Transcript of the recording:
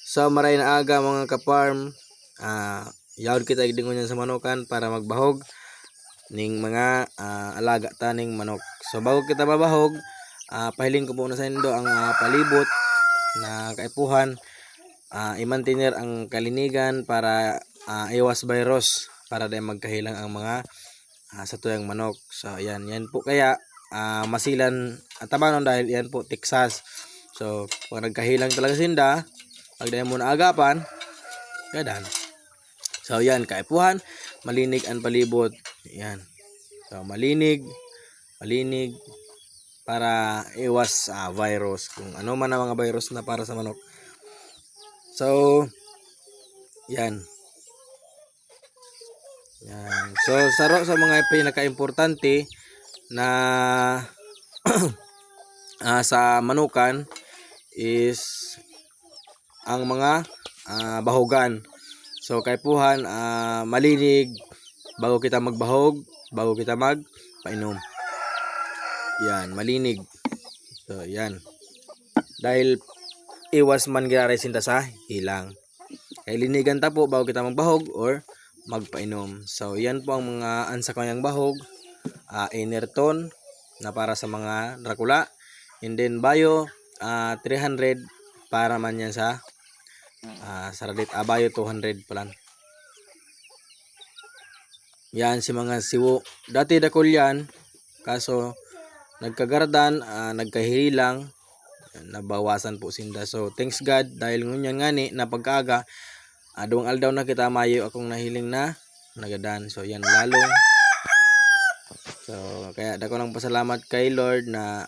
So maray na aga mga ka-farm, yaod kita igdingon yan sa manukan para magbahog ning mga alaga taning manok. So bago kita babahog, pahiling ko po na sa indo ang palibot na kaipuhan, i-maintainer ang kalinigan para iwas virus para di magkahilang ang mga sa tuyang manok. So yan po kaya masilan at tabanon dahil yan po Texas. So pag nagkahilang talaga sinda, pag dahil mo na agapan, gadan. So yan, kaipuhan, malinig ang palibot. Yan. So malinig para iwas virus, kung ano man ang mga virus na para sa manok. So yan. So saro sa mga pinaka-importante na sa manukan is ang mga bahogan. So kaipuhan, malinig bago kita magbahog, bago kita magpainom. Yan, malinig. So yan. Dahil iwas man giraray sinta sa hilang. Kaya linigan ta po bago kita magbahog or magpainom. So yan po ang mga ansa kanyang bahog. Enerton na para sa mga Dracula. And then Bayo 300 para man yan sa Saradit. Bayo 200 palan. Yan si mga siwo. Dati dakol yan, kaso nagkagardan, nagkahilang, nabawasan po sinda. So thanks God dahil ngunyan ngani na pagkaaga, duwang aldaw na kita mayo akong nahiling na nagadan. So yan lalong. So kaya dako nang pasalamat kay Lord na